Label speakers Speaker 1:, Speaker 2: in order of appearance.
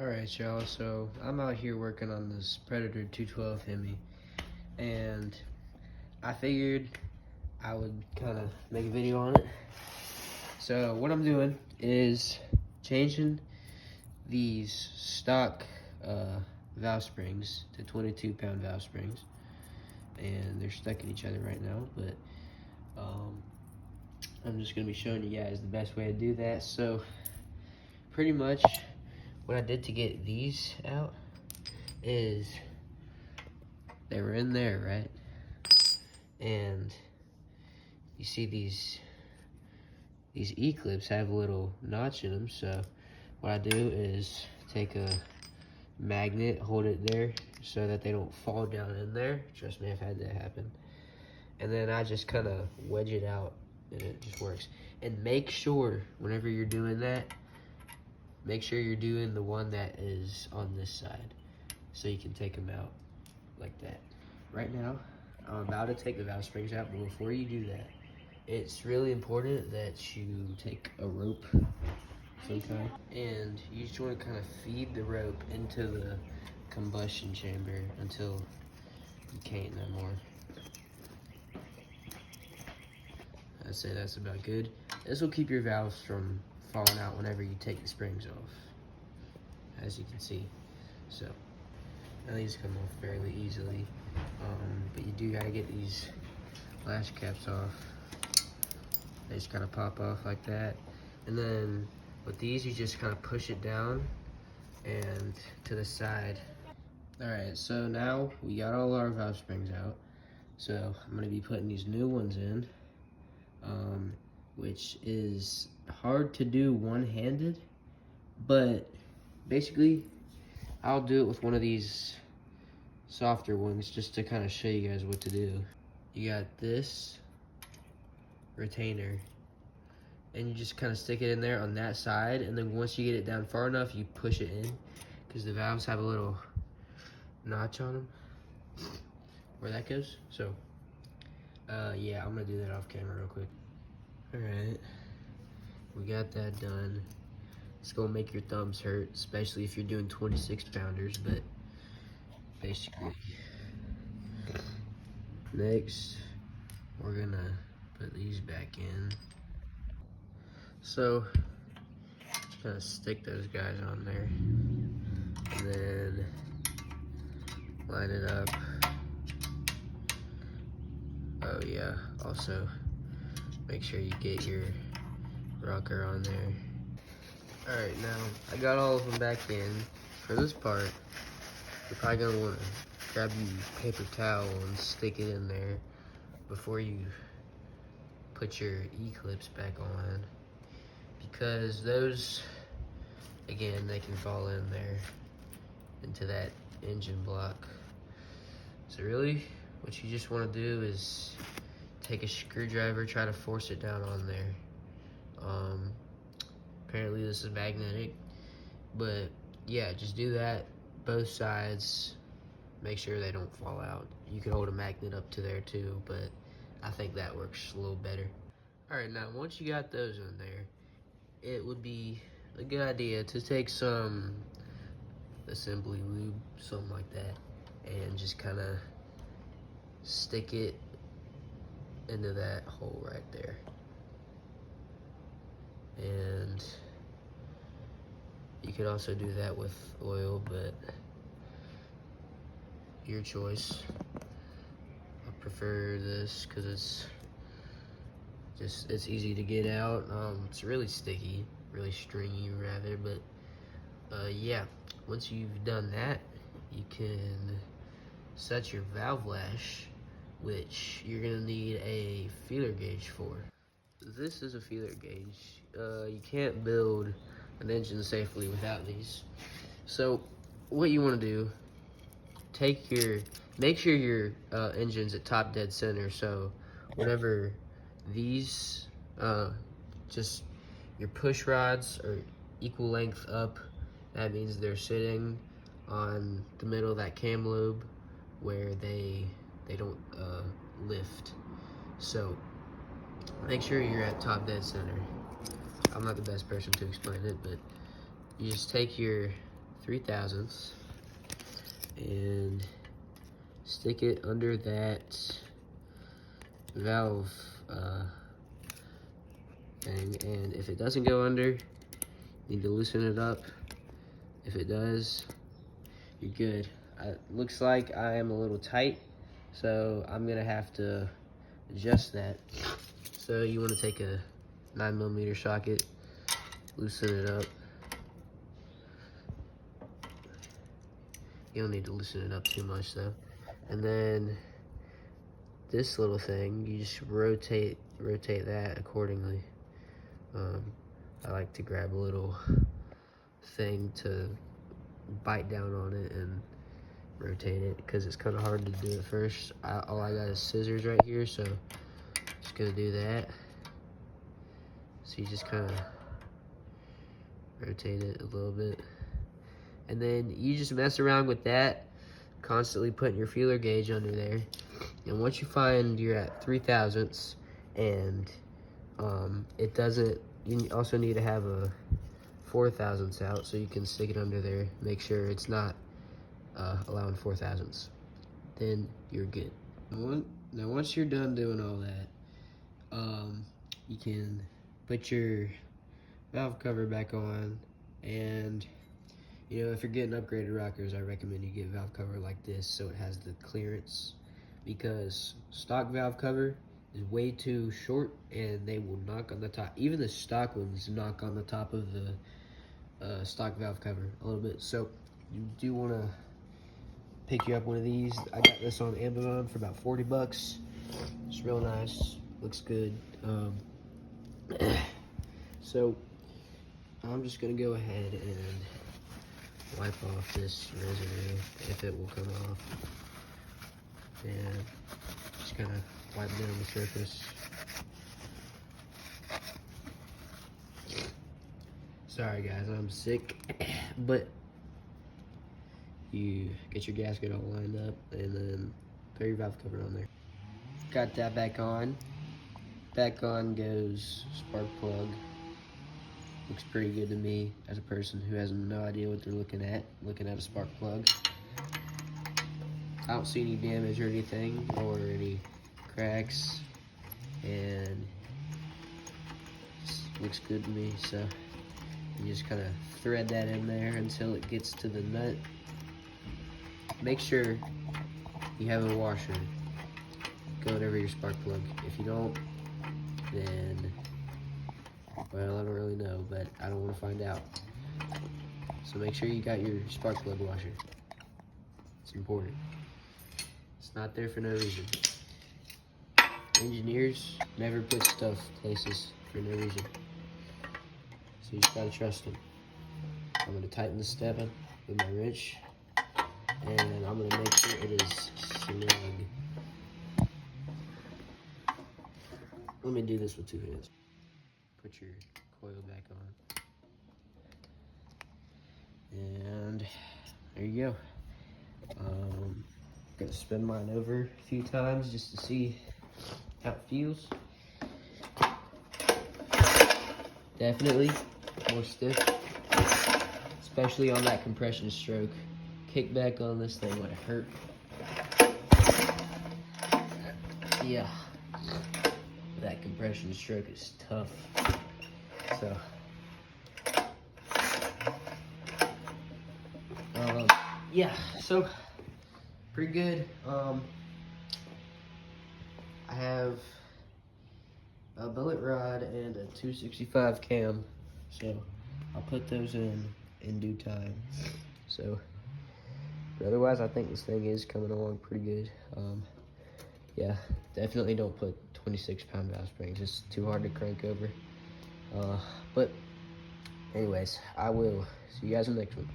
Speaker 1: Alright, y'all, so I'm out here working on this Predator 212 hemi, and I figured I would kind of make a video on it. So what I'm doing is changing these stock valve springs to 22-pound valve springs, and they're stuck in each other right now, but I'm just going to be showing you guys the best way to do that. So pretty much what I did to get these out is they were in there, right? And you see these E-clips have a little notch in them, so what I do is take a magnet, hold it there so that they don't fall down in there. Trust me, I've had that happen. And then I just kind of wedge it out, and it just works. And make sure, whenever you're doing that, make sure you're doing the one that is on this side, so you can take them out like that. Right now, I'm about to take the valve springs out, but before you do that, it's really important that you take a rope sometime, and you just want to kind of feed the rope into the combustion chamber until you can't no more. I'd say that's about good. This will keep your valves from falling out whenever you take the springs off, as you can see. So, now these come off fairly easily, but you do gotta get these latch caps off. They just kind of pop off like that. And then with these, you just kind of push it down and to the side. All right, so now we got all our valve springs out. So I'm gonna be putting these new ones in, which is hard to do one-handed, but basically I'll do it with one of these softer ones just to kind of show you guys what to do. You got this retainer, and you just kind of stick it in there on that side, and then once you get it down far enough, you push it in, because the valves have a little notch on them where that goes. So yeah, I'm gonna do that off camera real quick. All right, we got that done. It's gonna make your thumbs hurt, especially if you're doing 26 pounders, but basically next we're gonna put these back in. So just kind of stick those guys on there, and then line it up. Oh yeah, also make sure you get your rocker on there. All right, now I got all of them back in. For this part, you're probably gonna want to grab your paper towel and stick it in there before you put your E-clips back on, because those, again, they can fall in there into that engine block. So really, what you just want to do is take a screwdriver, try to force it down on there. Apparently this is magnetic, but yeah, just do that, both sides. Make sure they don't fall out. You can hold a magnet up to there too, but I think that works a little better. All right, now once you got those in there, it would be a good idea to take some assembly lube, something like that, and just kind of stick it into that hole right there. And you could also do that with oil, but your choice. I prefer this because it's easy to get out. It's really sticky, really stringy rather, but yeah, once you've done that, you can set your valve lash, which you're gonna need a feeler gauge for. This is a feeler gauge. You can't build an engine safely without these. So what you want to do, make sure your engine's at top dead center, so whenever these just your push rods are equal length up, that means they're sitting on the middle of that cam lobe where they don't lift. So make sure you're at top dead center. I'm not the best person to explain it, but you just take your 3/1000 and stick it under that valve thing. And if it doesn't go under, you need to loosen it up. If it does, you're good. It looks like I am a little tight, so I'm gonna have to adjust that. So you want to take a 9mm socket, loosen it up. You don't need to loosen it up too much though. And then this little thing, you just rotate that accordingly. I like to grab a little thing to bite down on it and rotate it, because it's kind of hard to do at first. All I got is scissors right here, so just gonna do that. So you just kind of rotate it a little bit, and then you just mess around with that, constantly putting your feeler gauge under there. And once you find you're at 3/1000 and it doesn't, you also need to have a 4/1000 out, so you can stick it under there, make sure it's not allowing 4/1000. Then you're good. Now once you're done doing all that, you can put your valve cover back on. And you know, if you're getting upgraded rockers, I recommend you get valve cover like this, so it has the clearance, because stock valve cover is way too short and they will knock on the top. Even the stock ones knock on the top of the stock valve cover a little bit. So you do want to pick you up one of these. I got this on Amazon for about 40 bucks. It's real nice, looks good. So I'm just gonna go ahead and wipe off this residue, if it will come off, and just kind of wipe down the surface. Sorry guys, I'm sick, but you get your gasket all lined up and then throw your valve cover on there. Got that back on. Back on goes spark plug. Looks pretty good to me as a person who has no idea what they're looking at a spark plug. I don't see any damage or anything, or any cracks, and looks good to me. So you just kind of thread that in there until it gets to the nut. Make sure you have a washer going over your spark plug. If you don't, then, well, I don't really know, but I don't want to find out. So make sure you got your spark plug washer. It's important. It's not there for no reason. Engineers never put stuff places for no reason. So you just gotta trust them. I'm gonna tighten the stem with my wrench, and I'm gonna make sure it is snug. Let me do this with 2 hands. Put your coil back on. And there you go. I'm gonna spin mine over a few times just to see how it feels. Definitely more stiff, especially on that compression stroke. Kickback on this thing would hurt. Yeah, that compression stroke is tough. So, yeah, so pretty good. I have a billet rod and a 265 cam, so I'll put those in due time. So, but otherwise, I think this thing is coming along pretty good. Yeah, definitely don't put 26-pound valve springs. It's too hard to crank over. But anyways, I will see you guys in the next one.